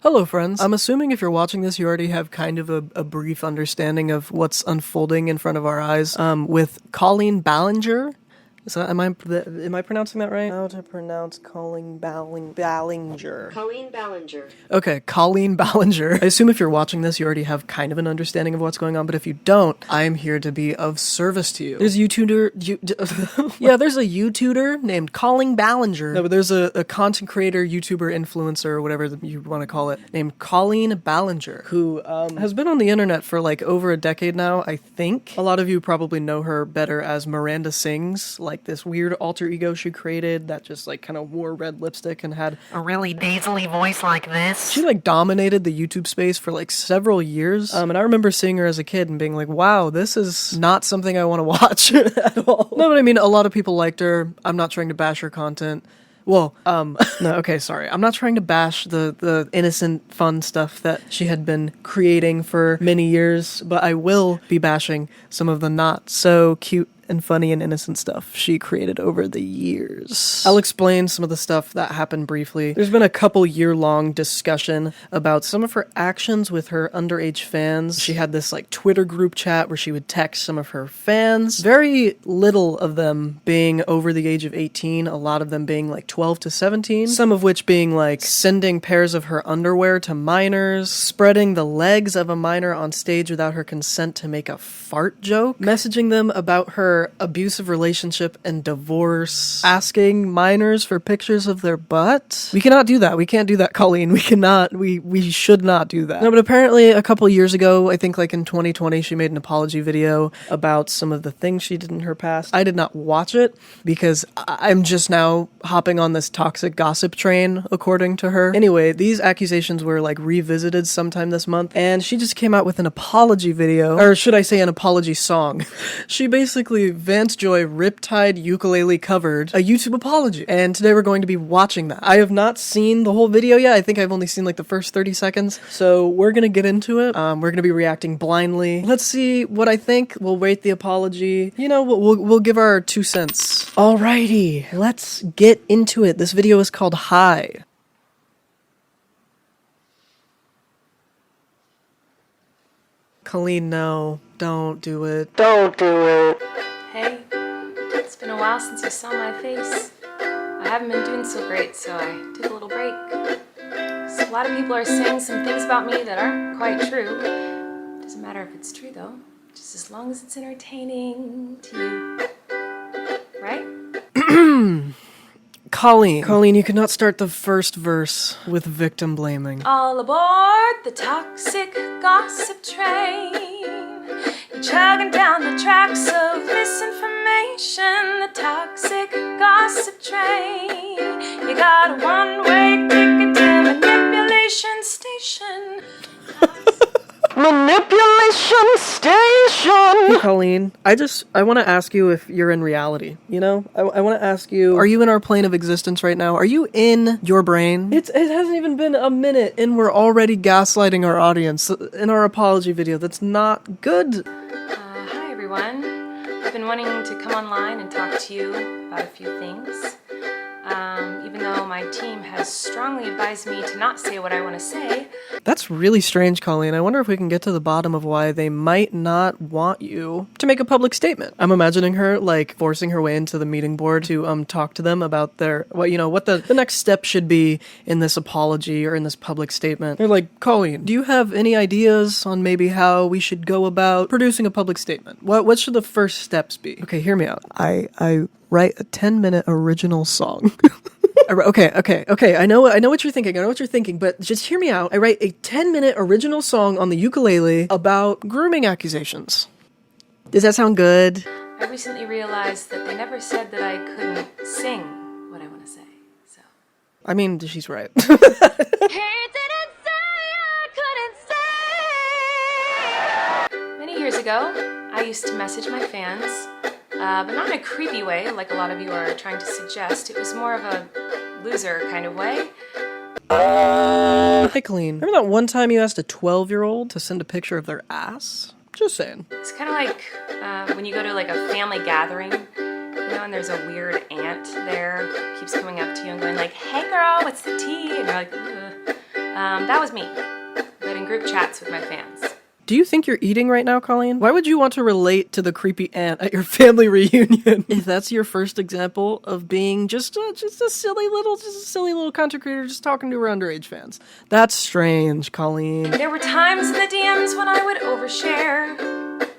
Hello friends. I'm assuming if you're watching this you already have kind of a brief understanding of what's unfolding in front of our eyes with Colleen Ballinger. Am I pronouncing that right? How to pronounce Colleen Ballinger. Colleen Ballinger. Okay, Colleen Ballinger. I assume if you're watching this you already have kind of an understanding of what's going on, but if you don't, I am here to be of service to you. There's a YouTuber there's a YouTuber named Colleen Ballinger. No, but there's a content creator, YouTuber, influencer, or whatever you want to call it, named Colleen Ballinger, who has been on the internet for like over a decade now, I think. A lot of you probably know her better as Miranda Sings, like this weird alter ego she created that just like kind of wore red lipstick and had A really nasally voice like this. she like dominated the YouTube space for like several years. And I remember seeing her as a kid and being like, wow, this is not something I want to watch at all. No, but I mean, a lot of people liked her. I'm not trying to bash her content. Well, no, okay, sorry. I'm not trying to bash the innocent, fun stuff that she had been creating for many years, but I will be bashing some of the not so cute and funny and innocent stuff she created over the years. I'll explain some of the stuff that happened briefly. There's been a couple year-long discussion about some of her actions with her underage fans. She had this like Twitter group chat where she would text some of her fans, very little of them being over the age of 18, a lot of them being like 12 to 17, some of which being like sending pairs of her underwear to minors, spreading the legs of a minor on stage without her consent to make a fart joke, messaging them about her abusive relationship and divorce, asking minors for pictures of their butt. We cannot do that. We can't do that, Colleen. We cannot. We should not do that. No, but apparently a couple years ago, I think like in 2020, she made an apology video about some of the things she did in her past. I did not watch it because I'm just now hopping on this toxic gossip train, according to her. Anyway, these accusations were like revisited sometime this month, and she just came out with an apology video, or should I say an apology song. She basically Vance Joy Riptide Ukulele covered a YouTube apology, and today we're going to be watching that. I have not seen the whole video yet. I think I've only seen like the first 30 seconds, so we're gonna get into it. We're gonna be reacting blindly. Let's see what I think. We'll rate the apology. You know, we'll give our 2 cents. Alrighty, let's get into it. This video is called Hi. Colleen, no, don't do it. Don't do it. Hey, it's been a while since you saw my face. I haven't been doing so great, so I took a little break. So a lot of people are saying some things about me that aren't quite true. Doesn't matter if it's true though, just as long as it's entertaining to you. Right? Colleen, you cannot start the first verse with victim blaming. All aboard the toxic gossip train. You're chugging down the tracks of misinformation. The toxic gossip train. You got a one-way ticket to manipulation station. Manipulation station! Hey, Colleen, I want to ask you if you're in reality, you know? I want to ask you, are you in our plane of existence right now? Are you in your brain? It hasn't even been a minute, and we're already gaslighting our audience in our apology video. That's not good. Hi, everyone. I've been wanting to come online and talk to you about a few things. Even though my team has strongly advised me to not say what I want to say. That's really strange, Colleen. I wonder if we can get to the bottom of why they might not want you to make a public statement. I'm imagining her, like, forcing her way into the meeting board to, talk to them about what the next step should be in this apology or in this public statement. They're like, Colleen, do you have any ideas on maybe how we should go about producing a public statement? What should the first steps be? Okay, hear me out. I write a 10-minute original song. Okay. I know what you're thinking. But just hear me out. I write a 10-minute original song on the ukulele about grooming accusations. Does that sound good? I recently realized that they never said that I couldn't sing what I want to say. So. I mean, she's right. He didn't say I couldn't sing. Many years ago, I used to message my fans. But not in a creepy way, like a lot of you are trying to suggest. It was more of a loser kind of way. Hey, Colleen, remember that one time you asked a 12-year-old to send a picture of their ass? Just saying. It's kind of like when you go to like a family gathering, you know, and there's a weird aunt there, keeps coming up to you and going like, hey girl, what's the tea? And you're like, ugh. That was me, but in group chats with my fans. Do you think you're eating right now, Colleen? Why would you want to relate to the creepy aunt at your family reunion? If that's your first example of being just a silly little content creator just talking to her underage fans. That's strange, Colleen. There were times in the DMs when I would overshare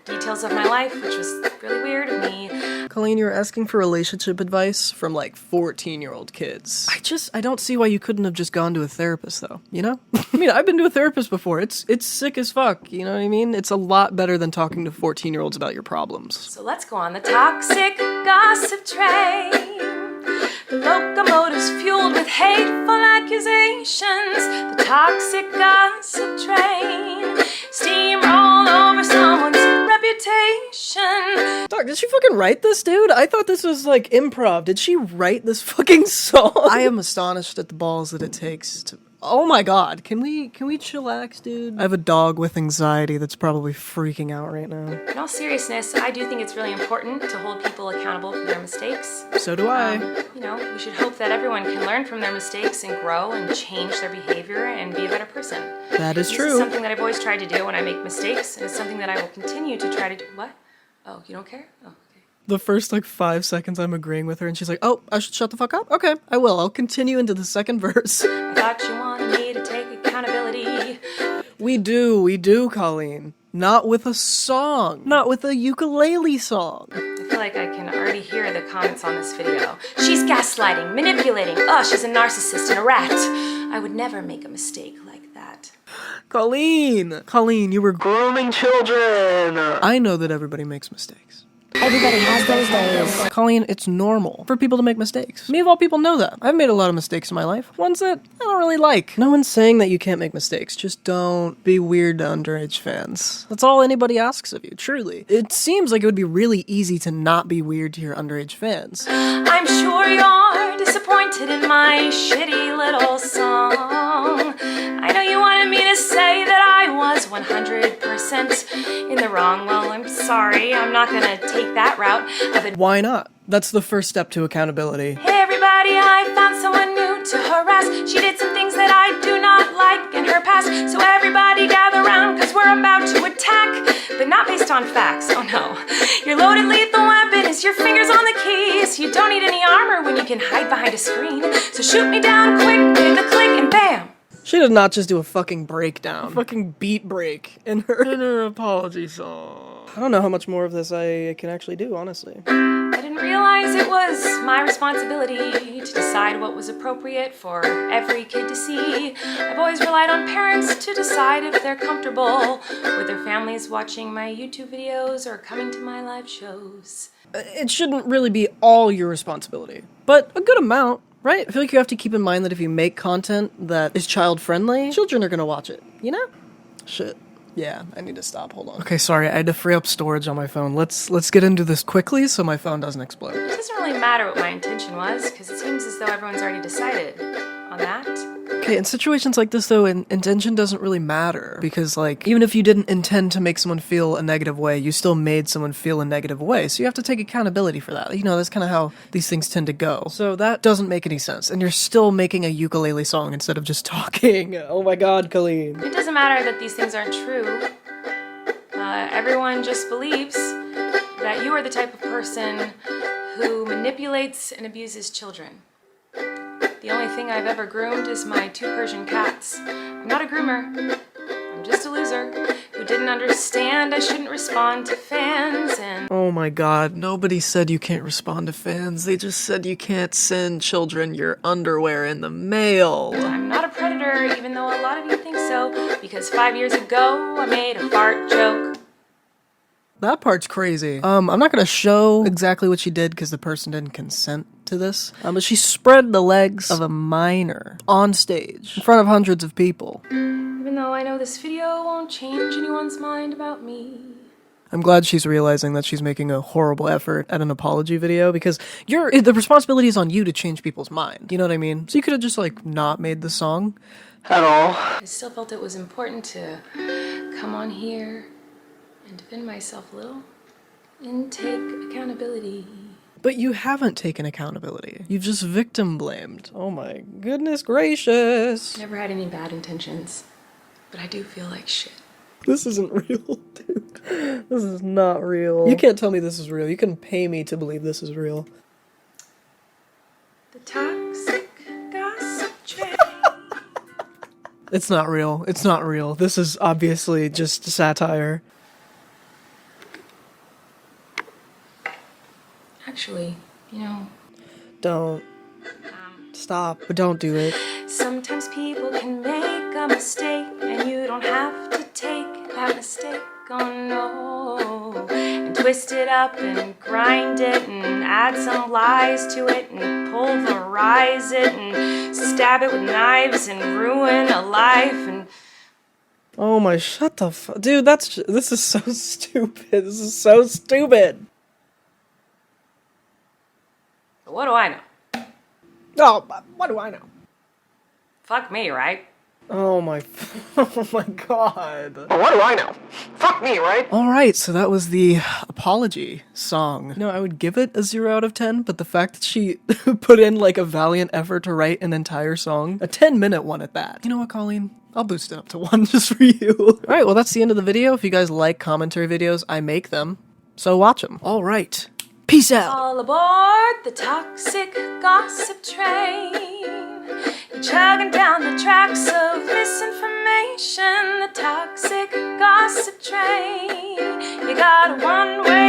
details of my life, which was really weird of me. Colleen, you're asking for relationship advice from like 14-year-old kids. I don't see why you couldn't have just gone to a therapist though, you know? I mean, I've been to a therapist before. It's sick as fuck, you know what I mean? It's a lot better than talking to 14-year-olds about your problems. So let's go on the toxic gossip train. The locomotive's fueled with hateful accusations. The toxic gossip train. Steamroll over someone's reputation. Dog, did she fucking write this, dude? I thought this was like improv. Did she write this fucking song? I am astonished at the balls that it takes to... Oh my god, can we chillax, dude? I have a dog with anxiety that's probably freaking out right now. In all seriousness, I do think it's really important to hold people accountable for their mistakes. So do I. You know, we should hope that everyone can learn from their mistakes and grow and change their behavior and be a better person. That is true. This is something that I've always tried to do when I make mistakes, and it's something that I will continue to try to do. What? Oh, you don't care? Oh, okay. The first like 5 seconds I'm agreeing with her and she's like, oh, I should shut the fuck up? Okay, I will. I'll continue into the second verse. I thought you wanted me to take accountability. We do, Colleen. Not with a song. Not with a ukulele song. I feel like I can already hear the comments on this video. She's gaslighting, manipulating. Oh, she's a narcissist and a rat. I would never make a mistake like that. Colleen, you were grooming children. I know that everybody makes mistakes. Everybody has those days. Colleen, it's normal for people to make mistakes. Me of all people know that. I've made a lot of mistakes in my life. Ones that I don't really like. No one's saying that you can't make mistakes. Just don't be weird to underage fans. That's all anybody asks of you, truly. It seems like it would be really easy to not be weird to your underage fans. I'm sure you're disappointed in my shitty little song. I know you wanted me to say that I was 100% in the wrong. Well, I'm sorry. I'm not gonna take that route. Why not? That's the first step to accountability. Hey everybody, I found someone new to harass. She did some things that I do not like in her past. So everybody gather round, cause we're about to attack. But not based on facts, oh no. Your loaded lethal weapon is your fingers on the keys. You don't need any armor when you can hide behind a screen. So shoot me down quick, hit the click and bam. She did not just do a fucking breakdown. A fucking beat break in her apology song. I don't know how much more of this I can actually do, honestly. I didn't realize it was my responsibility to decide what was appropriate for every kid to see. I've always relied on parents to decide if they're comfortable with their families watching my YouTube videos or coming to my live shows. It shouldn't really be all your responsibility, but a good amount. Right? I feel like you have to keep in mind that if you make content that is child-friendly, children are gonna watch it, you know? Shit. Yeah, I need to stop. Hold on. Okay, sorry, I had to free up storage on my phone. Let's get into this quickly so my phone doesn't explode. It doesn't really matter what my intention was, because it seems as though everyone's already decided on that. Okay, in situations like this though, intention doesn't really matter, because like, even if you didn't intend to make someone feel a negative way, you still made someone feel a negative way, so you have to take accountability for that. You know, that's kind of how these things tend to go. So that doesn't make any sense, and you're still making a ukulele song instead of just talking. Oh my god, Colleen. It doesn't matter that these things aren't true. Everyone just believes that you are the type of person who manipulates and abuses children. The only thing I've ever groomed is my 2 Persian cats. I'm not a groomer. I'm just a loser who didn't understand I shouldn't respond to fans and... Oh my god, nobody said you can't respond to fans. They just said you can't send children your underwear in the mail. I'm not a predator, even though a lot of you think so, because 5 years ago I made a fart joke. That part's crazy. I'm not gonna show exactly what she did because the person didn't consent to this. But she spread the legs of a minor on stage in front of hundreds of people. Even though I know this video won't change anyone's mind about me. I'm glad she's realizing that she's making a horrible effort at an apology video because the responsibility is on you to change people's mind. You know what I mean? So you could have just like not made the song at all. I still felt it was important to come on here and defend myself a little and take accountability. But you haven't taken accountability. You've just victim blamed. Oh my goodness gracious. Never had any bad intentions, but I do feel like shit. This isn't real, dude. This is not real. You can't tell me this is real. You can pay me to believe this is real. The toxic gossip train. It's not real. It's not real. This is obviously just satire. Actually, you know, Don't. Stop, but don't do it. sometimes people can make a mistake, and you don't have to take that mistake, oh no, and twist it up and grind it and add some lies to it and pulverize it and stab it with knives and ruin a life and... Oh my, shut the fuck. Dude, this is so stupid. This is so stupid. What do I know? Oh, what do I know? Fuck me, right? Oh my god. What do I know? Fuck me, right? Alright, so that was the apology song. No, I would give it a 0 out of 10, but the fact that she put in like a valiant effort to write an entire song, a 10-minute one at that. You know what, Colleen? I'll boost it up to 1 just for you. Alright, well that's the end of the video. If you guys like commentary videos, I make them, so watch them. Alright, peace out! All aboard the toxic gossip train. You're chugging down the tracks of misinformation. The toxic gossip train. You got a one-way